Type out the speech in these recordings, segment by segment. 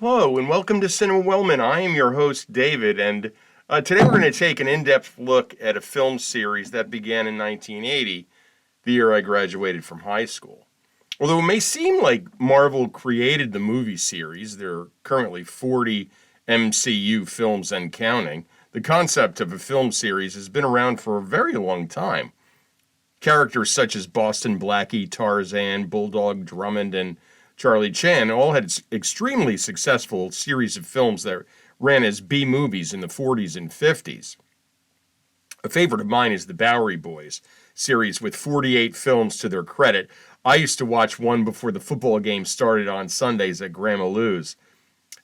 Hello, and welcome to Cinema Wellman. I am your host, David, and today we're going to take an in-depth look at a film series that began in 1980, the year I graduated from high school. Although it may seem like Marvel created the movie series, there are currently 40 MCU films and counting, the concept of a film series has been around for a very long time. Characters such as Boston Blackie, Tarzan, Bulldog Drummond, and Charlie Chan all had extremely successful series of films that ran as B-movies in the 40s and 50s. A favorite of mine is the Bowery Boys series with 48 films to their credit. I used to watch one before the football game started on Sundays at Grandma Lou's.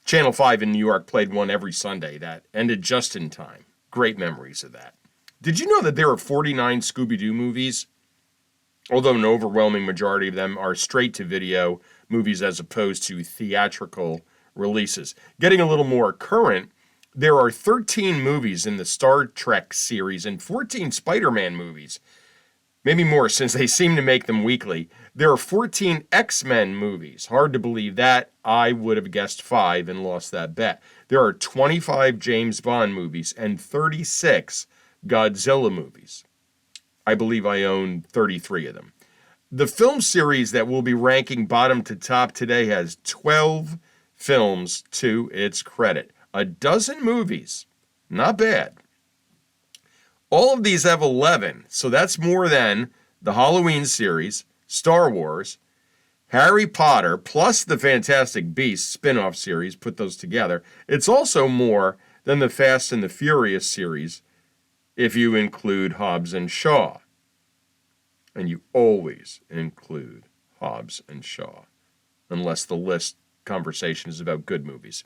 Channel 5 in New York played one every Sunday that ended just in time. Great memories of that. Did you know that there are 49 Scooby-Doo movies? Although an overwhelming majority of them are straight-to-video movies as opposed to theatrical releases. Getting a little more current, there are 13 movies in the Star Trek series and 14 Spider-Man movies. Maybe more since they seem to make them weekly. There are 14 X-Men movies. Hard to believe that. I would have guessed 5 and lost that bet. There are 25 James Bond movies and 36 Godzilla movies. I believe I own 33 of them. The film series that we'll be ranking bottom to top today has 12 films to its credit. A dozen movies. Not bad. All of these have 11, so that's more than the Halloween series, Star Wars, Harry Potter, plus the Fantastic Beasts spin-off series, put those together. It's also more than the Fast and the Furious series, if you include Hobbs and Shaw. And you always include Hobbs and Shaw, unless the list conversation is about good movies.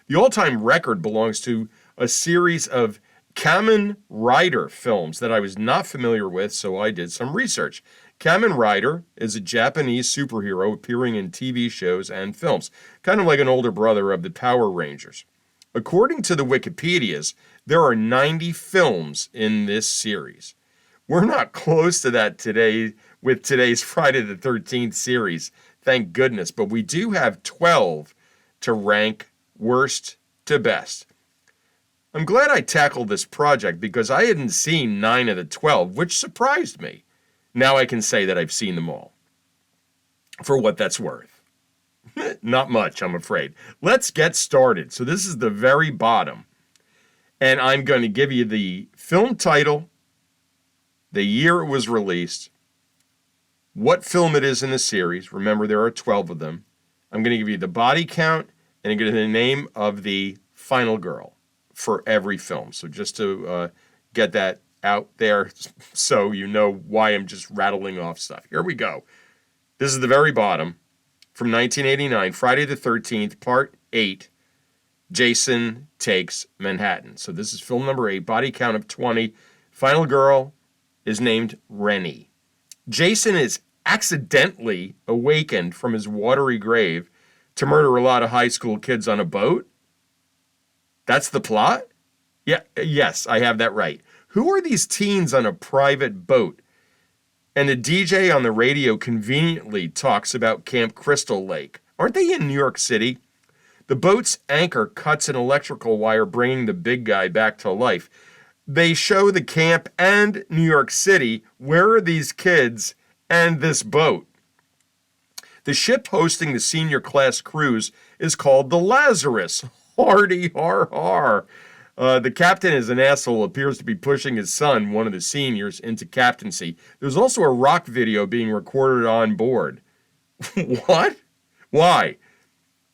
The all-time record belongs to a series of Kamen Rider films that I was not familiar with, so I did some research. Kamen Rider is a Japanese superhero appearing in TV shows and films, kind of like an older brother of the Power Rangers. According to the Wikipedias, there are 90 films in this series. We're not close to that today with today's Friday the 13th series, thank goodness, but we do have 12 to rank worst to best. I'm glad I tackled this project because I hadn't seen 9 of the 12, which surprised me. Now I can say that I've seen them all. For what that's worth. Not much, I'm afraid. Let's get started. So this is the very bottom. And I'm going to give you the film title, the year it was released, what film it is in the series. Remember, there are 12 of them. I'm going to give you the body count, and I'm going to give you the name of the final girl for every film. So just to get that out there so you know why I'm just rattling off stuff. Here we go. This is the very bottom from 1989, Friday the 13th, Part 8, Jason Takes Manhattan. So this is film number 8, body count of 20. Final girl is named Rennie. Jason is accidentally awakened from his watery grave to murder a lot of high school kids on a boat. That's the plot? Yes, I have that right. Who are these teens on a private boat? And the DJ on the radio conveniently talks about Camp Crystal Lake. Aren't they in New York City? The boat's anchor cuts an electrical wire, bringing the big guy back to life. They show the camp and New York City. Where are these kids and this boat? The ship hosting the senior class cruise is called the Lazarus. Hardy har har. The captain is an asshole, appears to be pushing his son, one of the seniors, into captaincy. There's also a rock video being recorded on board. What? Why?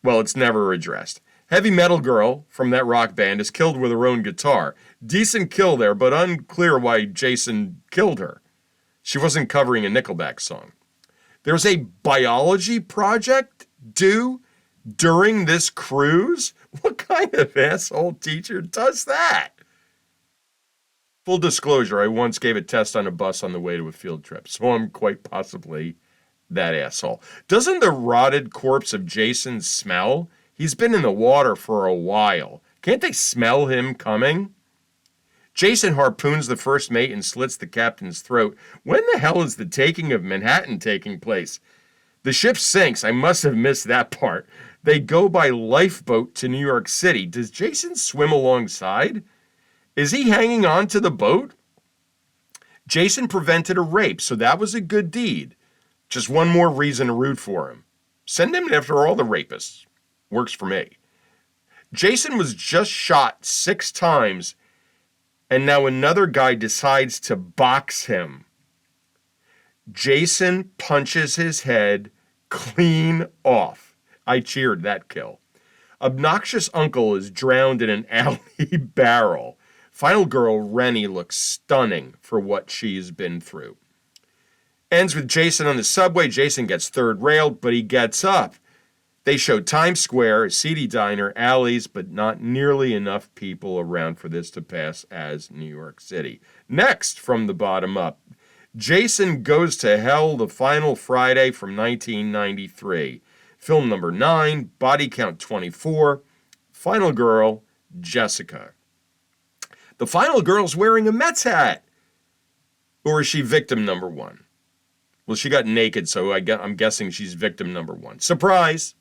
Well, it's never addressed. Heavy metal girl from that rock band is killed with her own guitar. Decent kill there, but unclear why Jason killed her. She wasn't covering a Nickelback song. There's a biology project due during this cruise? What kind of asshole teacher does that? Full disclosure, I once gave a test on a bus on the way to a field trip, so I'm quite possibly that asshole. Doesn't the rotted corpse of Jason smell? He's been in the water for a while. Can't they smell him coming? Jason harpoons the first mate and slits the captain's throat. When the hell is the taking of Manhattan taking place? The ship sinks. I must have missed that part. They go by lifeboat to New York City. Does Jason swim alongside? Is he hanging on to the boat? Jason prevented a rape, so that was a good deed. Just one more reason to root for him. Send him after all the rapists. Works for me. Jason was just shot 6 times, and now another guy decides to box him. Jason punches his head clean off. I cheered that kill. Obnoxious uncle is drowned in an alley barrel. Final girl Rennie looks stunning for what she's been through. Ends with Jason on the subway. Jason gets third railed, but he gets up. They show Times Square, a seedy diner, alleys, but not nearly enough people around for this to pass as New York City. Next, from the bottom up, Jason Goes to Hell, The Final Friday from 1993. Film number 9, body count 24. Final girl, Jessica. The final girl's wearing a Mets hat. Or is she victim number 1? Well, she got naked, so I'm guessing she's victim number 1. Surprise!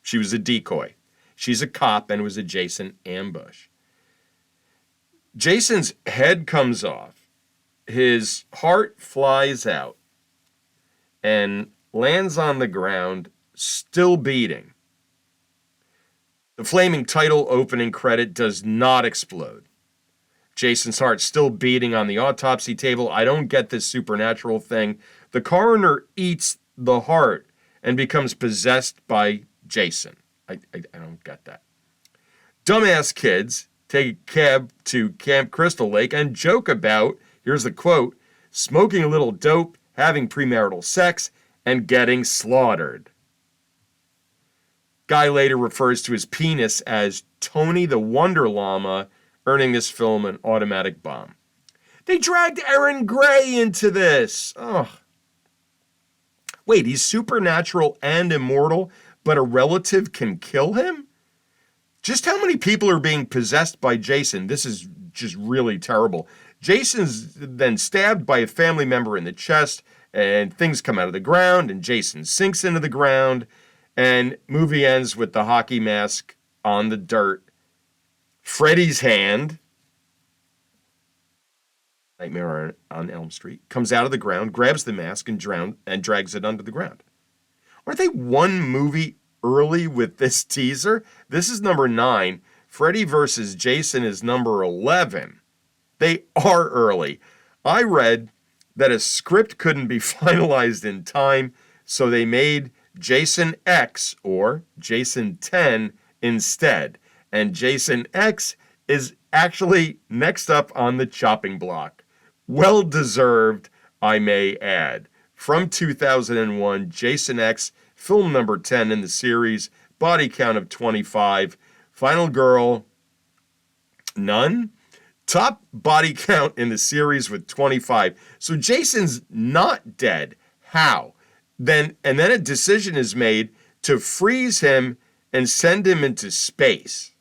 She was a decoy. She's a cop and it was a Jason ambush. Jason's head comes off. His heart flies out and lands on the ground, still beating. The flaming title opening credit does not explode. Jason's heart still beating on the autopsy table. I don't get this supernatural thing. The coroner eats the heart and becomes possessed by Jason. I don't get that. Dumbass kids take a cab to Camp Crystal Lake and joke about, here's the quote, smoking a little dope, having premarital sex, and getting slaughtered. Guy later refers to his penis as Tony the Wonder Llama, earning this film an automatic bomb. They dragged Aaron Gray into this. Ugh. Wait, he's supernatural and immortal, but a relative can kill him? Just how many people are being possessed by Jason? This is just really terrible. Jason's then stabbed by a family member in the chest, and things come out of the ground, and Jason sinks into the ground, and movie ends with the hockey mask on the dirt. Freddy's hand, Nightmare on Elm Street, comes out of the ground, grabs the mask, and drags it under the ground. Aren't they one movie early with this teaser? This is number 9. Freddy vs. Jason is number 11. They are early. I read that a script couldn't be finalized in time, so they made Jason X or Jason 10 instead. And Jason X is actually next up on the chopping block. Well deserved, I may add. From 2001, Jason X, film number 10 in the series, body count of 25. Final girl, none. Top body count in the series with 25. So Jason's not dead. How? And then a decision is made to freeze him and send him into space.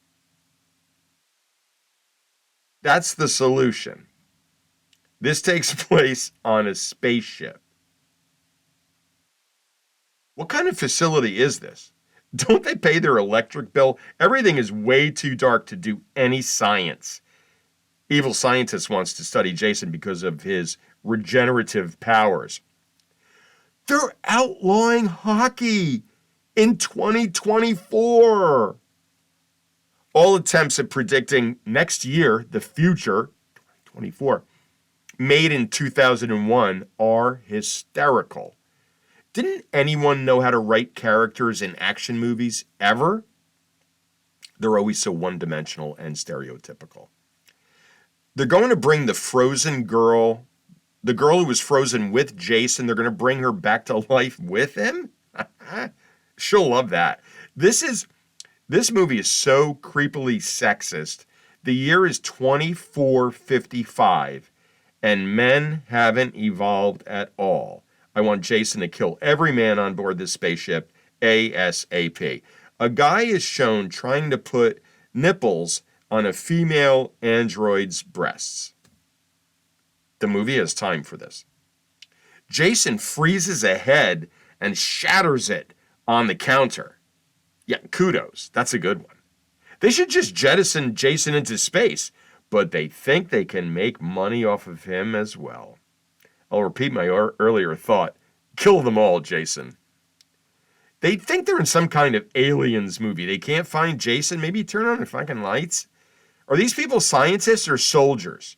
That's the solution. This takes place on a spaceship. What kind of facility is this? Don't they pay their electric bill? Everything is way too dark to do any science. Evil scientist wants to study Jason because of his regenerative powers. They're outlawing hockey in 2024. All attempts at predicting next year, the future, 2024, made in 2001 are hysterical. Didn't anyone know how to write characters in action movies ever? They're always so one-dimensional and stereotypical. They're going to bring the frozen girl, the girl who was frozen with Jason, they're going to bring her back to life with him? She'll love that. This movie is so creepily sexist. The year is 2455, and men haven't evolved at all. I want Jason to kill every man on board this spaceship ASAP. A guy is shown trying to put nipples on a female android's breasts. The movie has time for this. Jason freezes a head and shatters it on the counter. Yeah, kudos. That's a good one. They should just jettison Jason into space, but they think they can make money off of him as well. I'll repeat my earlier thought. Kill them all, Jason. They think they're in some kind of aliens movie. They can't find Jason. Maybe turn on the fucking lights. Are these people scientists or soldiers?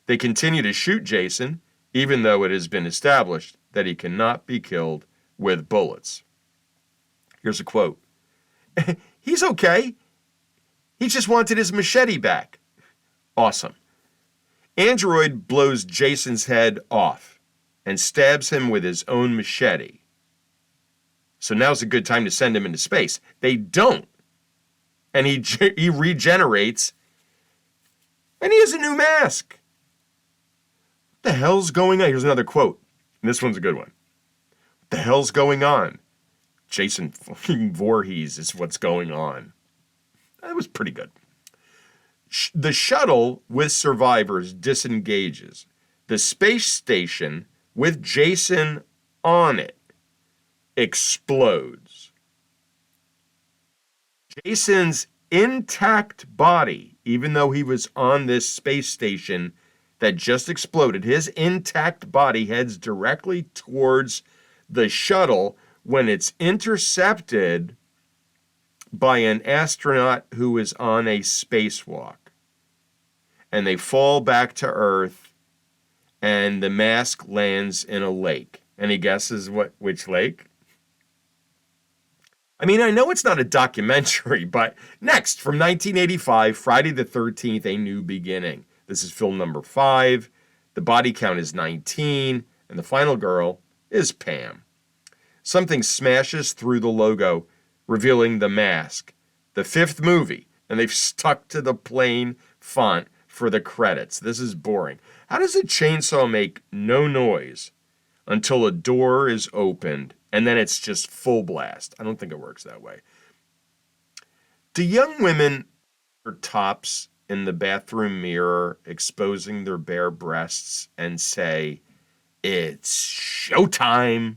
They continue to shoot Jason, even though it has been established that he cannot be killed with bullets. Here's a quote. He's okay. He just wanted his machete back. Awesome. Android blows Jason's head off and stabs him with his own machete. So now's a good time to send him into space. They don't. And he regenerates, and he has a new mask. What the hell's going on? Here's another quote. And this one's a good one. What the hell's going on? Jason fucking Voorhees is what's going on. That was pretty good. The shuttle with survivors disengages. The space station with Jason on it explodes. Jason's intact body, even though he was on this space station that just exploded, his intact body heads directly towards the shuttle when it's intercepted by an astronaut who is on a spacewalk. And they fall back to Earth, and the mask lands in a lake. Any guesses which lake? I mean, I know it's not a documentary, but next, from 1985, Friday the 13th, A New Beginning. This is film number 5. The body count is 19, and the final girl is Pam. Something smashes through the logo, revealing the mask. The 5th movie, and they've stuck to the plain font for the credits. This is boring. How does a chainsaw make no noise until a door is opened and then it's just full blast? I don't think it works that way. Do young women wear tops in the bathroom mirror, exposing their bare breasts, and say, "It's showtime,"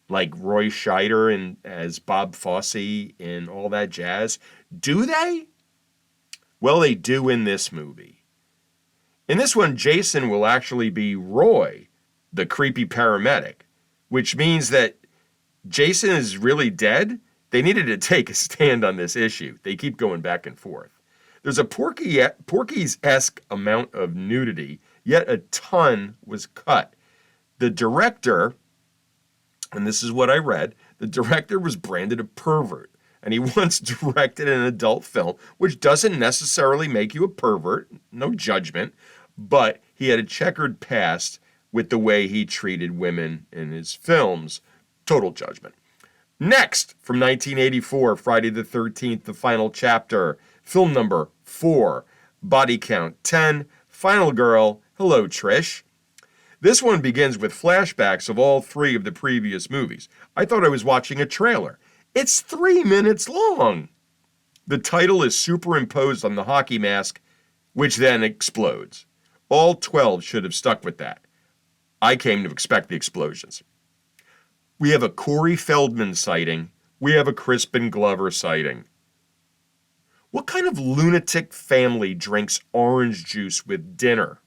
like Roy Scheider as Bob Fosse in All That Jazz? Do they? Well, they do in this movie. In this one, Jason will actually be Roy, the creepy paramedic, which means that Jason is really dead. They needed to take a stand on this issue. They keep going back and forth. There's a Porky's-esque amount of nudity, yet a ton was cut. The director, and this is what I read, the director was branded a pervert, and he once directed an adult film, which doesn't necessarily make you a pervert, no judgment, but he had a checkered past with the way he treated women in his films. Total judgment. Next, from 1984, Friday the 13th, The Final Chapter, film number 4, body count 10, final girl, hello Trish. This one begins with flashbacks of all 3 of the previous movies. I thought I was watching a trailer. It's 3 minutes long. The title is superimposed on the hockey mask, which then explodes. All 12 should have stuck with that. I came to expect the explosions. We have a Corey Feldman sighting. We have a Crispin Glover sighting. What kind of lunatic family drinks orange juice with dinner?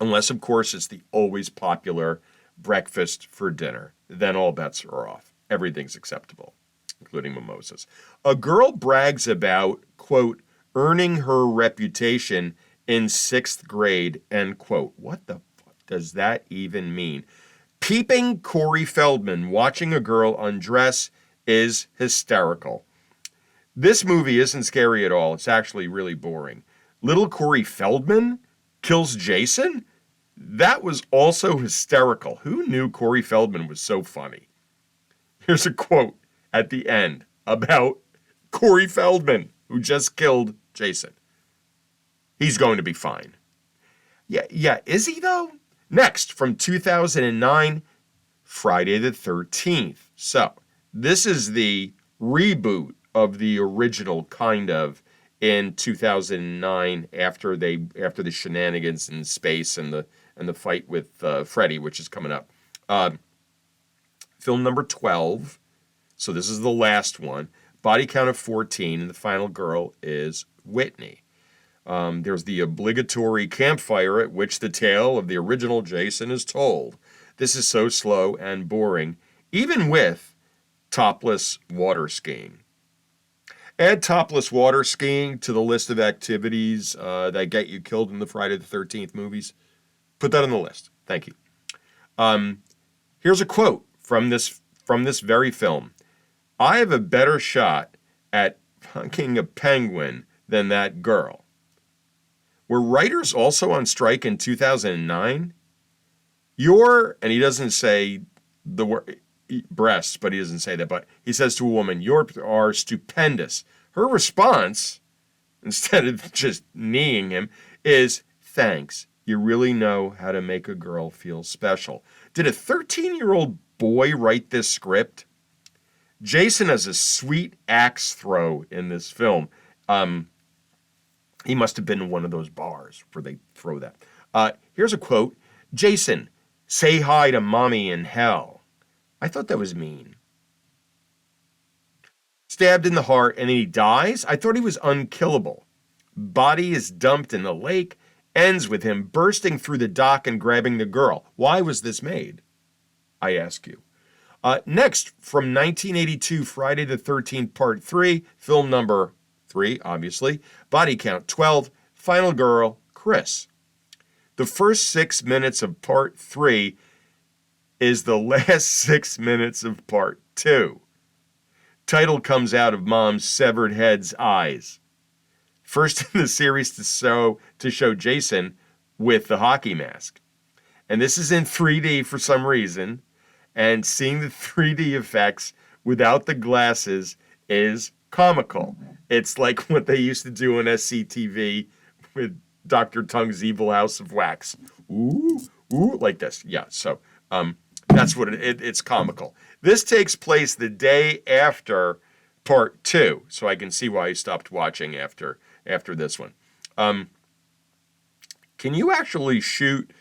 Unless, of course, it's the always popular breakfast for dinner. Then all bets are off. Everything's acceptable, including mimosas. A girl brags about, quote, earning her reputation in 6th grade, end quote. What the fuck does that even mean? Peeping Corey Feldman watching a girl undress is hysterical. This movie isn't scary at all. It's actually really boring. Little Corey Feldman kills Jason? That was also hysterical. Who knew Corey Feldman was so funny? Here's a quote at the end about Corey Feldman, who just killed Jason. He's going to be fine. Yeah, is he though? Next, from 2009, Friday the 13th. So, this is the reboot of the original, kind of, in 2009 after the shenanigans in space and the fight with Freddy, which is coming up. Film number 12, So this is the last one. Body count of 14, and the final girl is Whitney. There's the obligatory campfire at which the tale of the original Jason is told. This is so slow and boring, even with topless water skiing. Add topless water skiing to the list of activities that get you killed in the Friday the 13th movies. Put that on the list. Thank you. Here's a quote from this very film. I have a better shot at punking a penguin than that girl. Were writers also on strike in 2009? And he doesn't say the word breasts, but he doesn't say that, but he says to a woman, "You are stupendous." Her response, instead of just kneeing him, is, "Thanks. You really know how to make a girl feel special." Did a 13-year-old boy write this script? Jason has a sweet axe throw in this film. He must have been in one of those bars where they throw that. Here's a quote. Jason, say hi to mommy in hell. I thought that was mean. Stabbed in the heart and then he dies? I thought he was unkillable. Body is dumped in the lake. Ends with him bursting through the dock and grabbing the girl. Why was this made? I ask you. Next, from 1982, Friday the 13th, Part 3, film number 3, obviously. Body count 12, final girl, Chris. The first 6 minutes of Part 3 is the last 6 minutes of Part 2. Title comes out of mom's severed head's eyes. First in the series to show Jason with the hockey mask. And this is in 3D for some reason. And seeing the 3D effects without the glasses is comical. It's like what they used to do on SCTV with Dr. Tongue's Evil House of Wax. Ooh, ooh, like this. Yeah, so that's what it's comical. This takes place the day after Part 2, so I can see why I stopped watching after this one. Can you actually shoot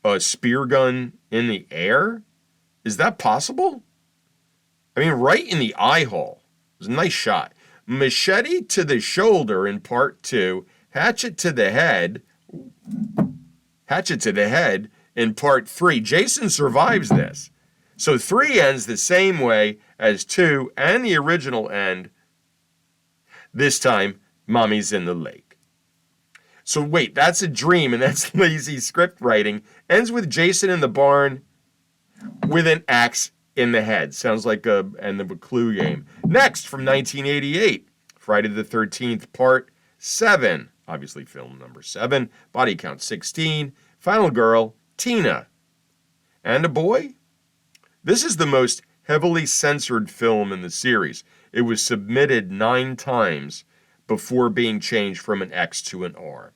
a spear gun in the air? Is that possible? I mean, right in the eye hole. It was a nice shot. Machete to the shoulder in Part 2. Hatchet to the head in Part 3. Jason survives this. So 3 ends the same way as 2 and the original end. This time, mommy's in the lake. So wait, that's a dream and that's lazy script writing. Ends with Jason in the barn with an axe in the head. Sounds like a Clue game. Next, from 1988, Friday the 13th, Part 7. Obviously, film number 7. Body count 16. Final girl, Tina. And a boy? This is the most heavily censored film in the series. It was submitted 9 times before being changed from an X to an R.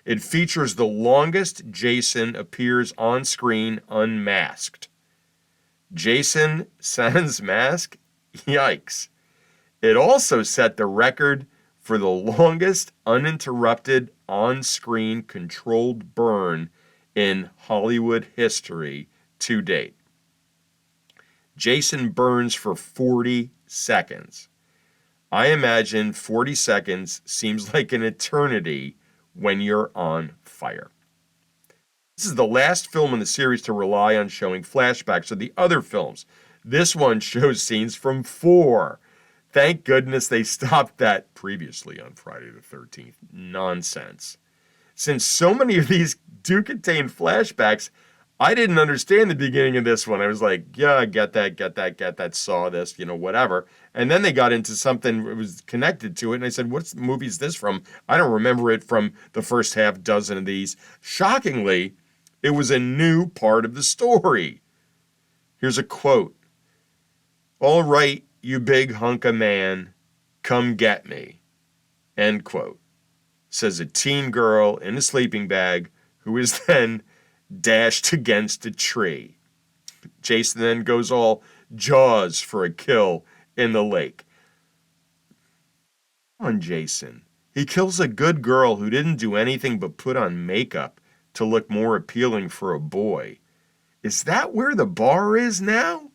It features the longest Jason appears on screen unmasked. Jason sans mask? Yikes. It also set the record for the longest uninterrupted on-screen controlled burn in Hollywood history to date. Jason burns for 40 seconds. I imagine 40 seconds seems like an eternity when you're on fire. This is the last film in the series to rely on showing flashbacks of the other films. This one shows scenes from 4. Thank goodness they stopped that previously on Friday the 13th nonsense. Since so many of these do contain flashbacks, I didn't understand the beginning of this one. I was like, yeah, get that, saw this, whatever. And then they got into something that was connected to it, and I said, what movie is this from? I don't remember it from the first half dozen of these. Shockingly, it was a new part of the story. Here's a quote. All right, you big hunk of man, come get me. End quote. Says a teen girl in a sleeping bag who is then dashed against a tree. Jason then goes all Jaws for a kill in the lake. Come on, Jason. He kills a good girl who didn't do anything but put on makeup to look more appealing for a boy. Is that where the bar is now?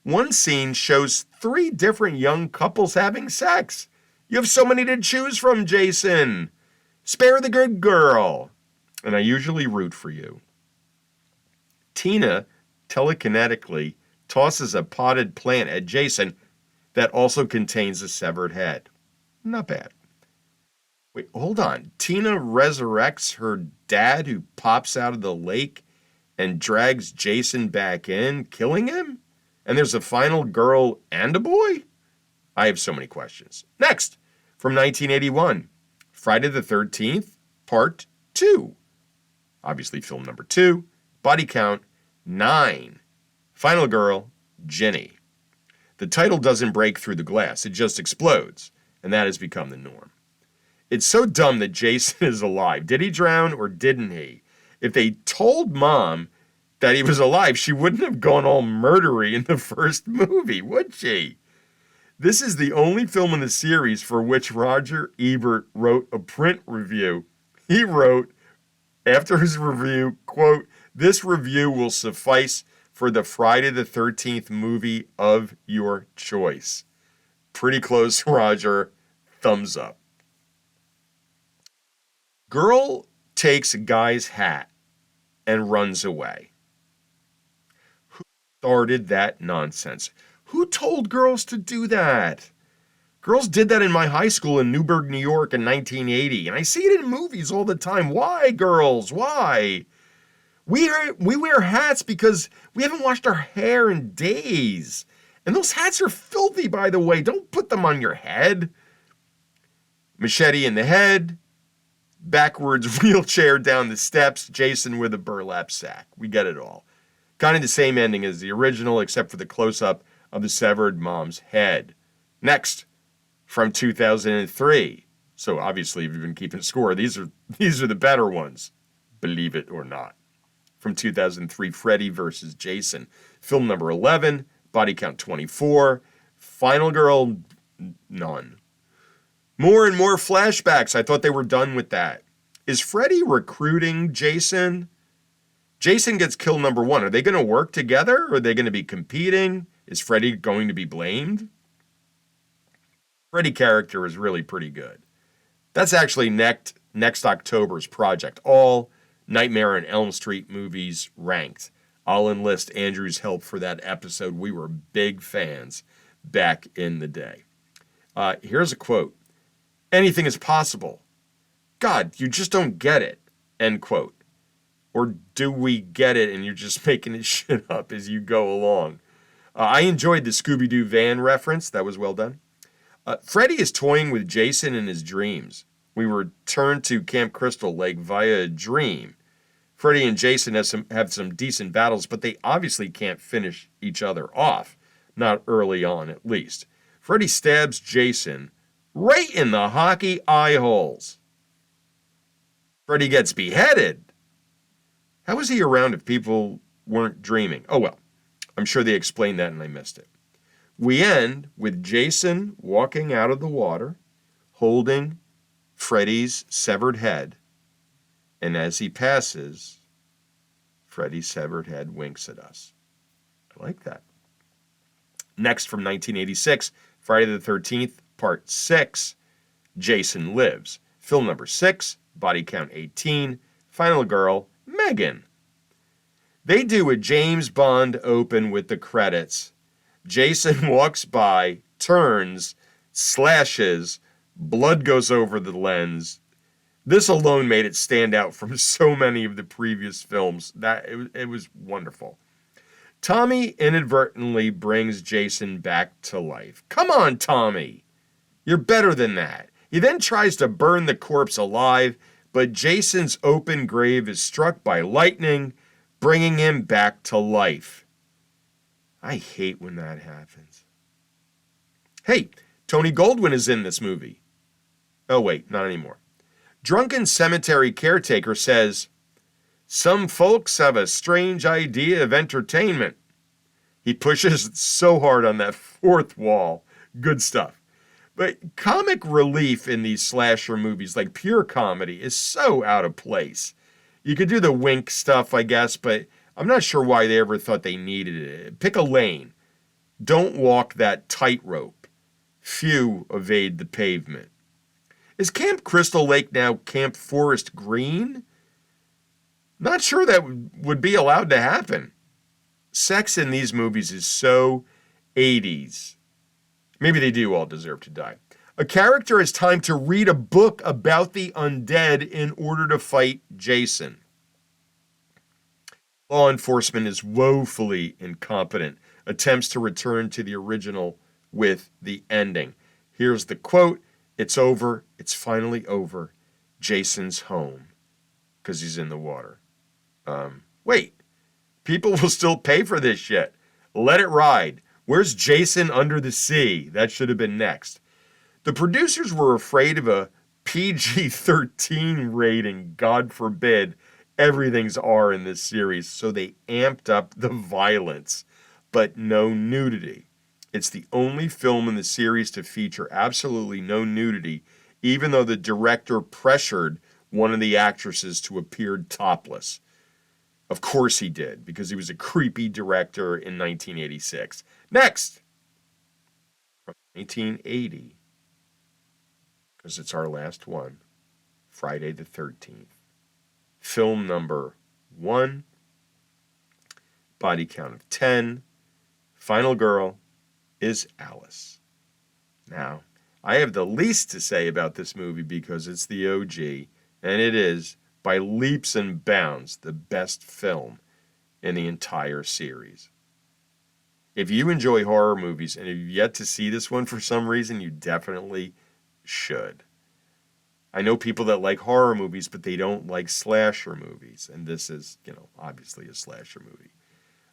One scene shows three different young couples having sex. You have so many to choose from, Jason. Spare the good girl. And I usually root for you. Tina telekinetically tosses a potted plant at Jason that also contains a severed head. Not bad. Wait, hold on. Tina resurrects her dad who pops out of the lake and drags Jason back in, killing him? And there's a final girl and a boy? I have so many questions. Next, from 1981, Friday the 13th, Part 2. Obviously, film number 2. Body count, 9. Final girl, Ginny. The title doesn't break through the glass, it just explodes, and that has become the norm. It's so dumb that Jason is alive. Did he drown or didn't he? If they told Mom that he was alive, she wouldn't have gone all murdery in the first movie, would she? This is the only film in the series for which Roger Ebert wrote a print review. He wrote, after his review, quote, "This review will suffice for the Friday the 13th movie of your choice." Pretty close, Roger. Thumbs up. Girl takes a guy's hat and runs away. Who started that nonsense? Who told girls to do that? Girls did that in my high school in Newburgh, New York in 1980, and I see it in movies all the time. Why, girls? Why? We wear hats because we haven't washed our hair in days. And those hats are filthy, by the way. Don't put them on your head. Machete in the head. Backwards wheelchair down the steps. Jason with a burlap sack. We get it all. Kind of the same ending as the original, except for the close-up of the severed mom's head. Next, from 2003. So obviously, if you've been keeping score, these are the better ones. Believe it or not. From 2003, Freddy versus Jason. Film number 11, body count 24. Final girl, none. More and more flashbacks. I thought they were done with that. Is Freddy recruiting Jason? Jason gets kill number 1. Are they going to work together? Or are they going to be competing? Is Freddy going to be blamed? Freddy character is really pretty good. That's actually next October's project. All Nightmare on Elm Street movies ranked. I'll enlist Andrew's help for that episode. We were big fans back in the day. Here's a quote. "Anything is possible. God, you just don't get it." End quote. Or do we get it and you're just making this shit up as you go along? I enjoyed the Scooby-Doo van reference. That was well done. Freddy is toying with Jason in his dreams. We return to Camp Crystal Lake via a dream. Freddy and Jason have some decent battles, but they obviously can't finish each other off. Not early on, at least. Freddy stabs Jason right in the hockey eye holes. Freddy gets beheaded. How was he around if people weren't dreaming? Oh well, I'm sure they explained that and I missed it. We end with Jason walking out of the water, holding Freddy's severed head, and as he passes, Freddy's severed head winks at us. I like that. Next, from 1986, Friday the 13th, Part 6, Jason Lives. Film number 6, body count 18, final girl, Megan. They do a James Bond open with the credits. Jason walks by, turns, slashes, blood goes over the lens. This alone made it stand out from so many of the previous films. It was wonderful. Tommy inadvertently brings Jason back to life. Come on, Tommy. You're better than that. He then tries to burn the corpse alive, but Jason's open grave is struck by lightning, bringing him back to life. I hate when that happens. Hey, Tony Goldwyn is in this movie. Oh wait, not anymore. Drunken cemetery caretaker says, "Some folks have a strange idea of entertainment." He pushes so hard on that fourth wall. Good stuff. But comic relief in these slasher movies, like pure comedy, is so out of place. You could do the wink stuff, I guess, but I'm not sure why they ever thought they needed it. Pick a lane. don't walk that tightrope. Few evade the pavement. Is Camp Crystal Lake now Camp Forest Green? Not sure that would be allowed to happen. Sex in these movies is so 80s. Maybe they do all deserve to die. A character has time to read a book about the undead in order to fight Jason. Law enforcement is woefully incompetent. Attempts to return to the original with the ending. Here's the quote. It's over. It's finally over. Jason's home. Because he's in the water. Wait. People will still pay for this shit. Let it ride. Where's Jason under the sea? That should have been next. The producers were afraid of a PG-13 rating. God forbid everything's R in this series. So they amped up the violence, but no nudity. It's the only film in the series to feature absolutely no nudity, even though the director pressured one of the actresses to appear topless. Of course he did, because he was a creepy director in 1986. Next! From 1980, because it's our last one, Friday the 13th. Film number 1, body count of 10, final girl is Alice. Now, I have the least to say about this movie because it's the OG, and it is, by leaps and bounds, the best film in the entire series. If you enjoy horror movies and have yet to see this one for some reason, you definitely should. I know people that like horror movies, but they don't like slasher movies, and this is, obviously a slasher movie.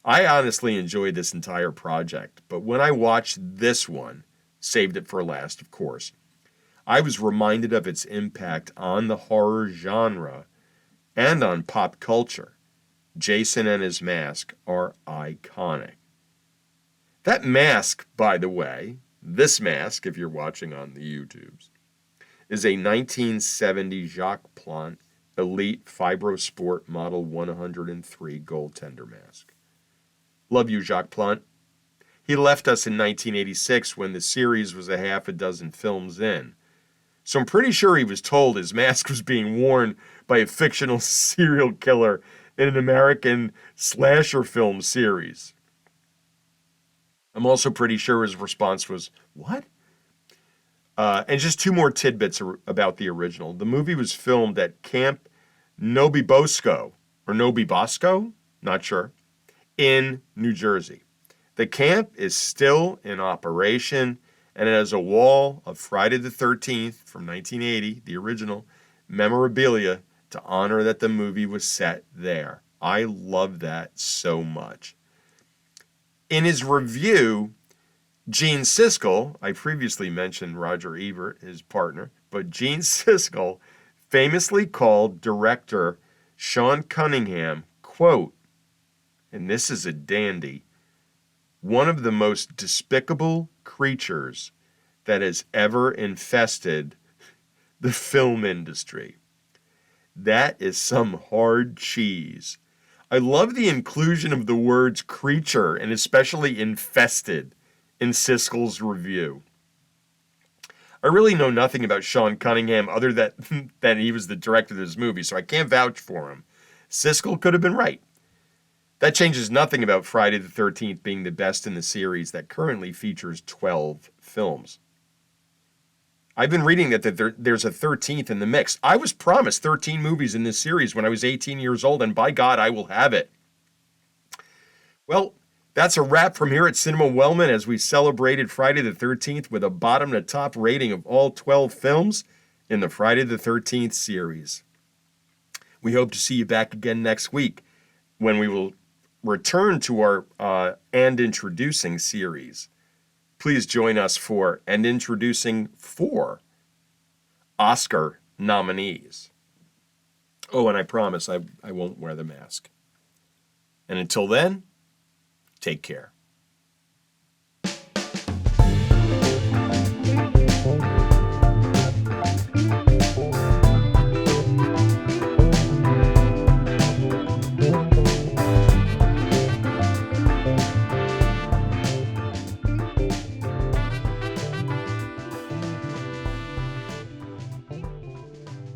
I honestly enjoyed this entire project, but when I watched this one, saved it for last, of course, I was reminded of its impact on the horror genre and on pop culture. Jason and his mask are iconic. That mask, by the way, this mask, if you're watching on the YouTubes, is a 1970 Jacques Plante Elite Fibrosport Model 103 goaltender mask. Love you, Jacques Plante. He left us in 1986 when the series was a half a dozen films in. So I'm pretty sure he was told his mask was being worn by a fictional serial killer in an American slasher film series. I'm also pretty sure his response was, "What?" And just two more tidbits about the original. The movie was filmed at Camp Novi Bosco, or Novi Bosco, not sure, in New Jersey. The camp is still in operation, and it has a wall of Friday the 13th from 1980, the original, memorabilia to honor that the movie was set there. I love that so much. In his review, Gene Siskel, I previously mentioned Roger Ebert, his partner, but Gene Siskel famously called director Sean Cunningham, quote, and this is a dandy, one of the most despicable creatures that has ever infested the film industry. That is some hard cheese. I love the inclusion of the words creature and especially infested in Siskel's review. I really know nothing about Sean Cunningham other than he was the director of this movie, so I can't vouch for him. Siskel could have been right. That changes nothing about Friday the 13th being the best in the series that currently features 12 films. I've been reading that there's a 13th in the mix. I was promised 13 movies in this series when I was 18 years old, and by God, I will have it. Well, that's a wrap from here at Cinema Wellman as we celebrated Friday the 13th with a bottom-to-top rating of all 12 films in the Friday the 13th series. We hope to see you back again next week when we will return to our And Introducing series. Please join us for And Introducing 4 Oscar nominees. Oh, and I promise I won't wear the mask. And until then, take care.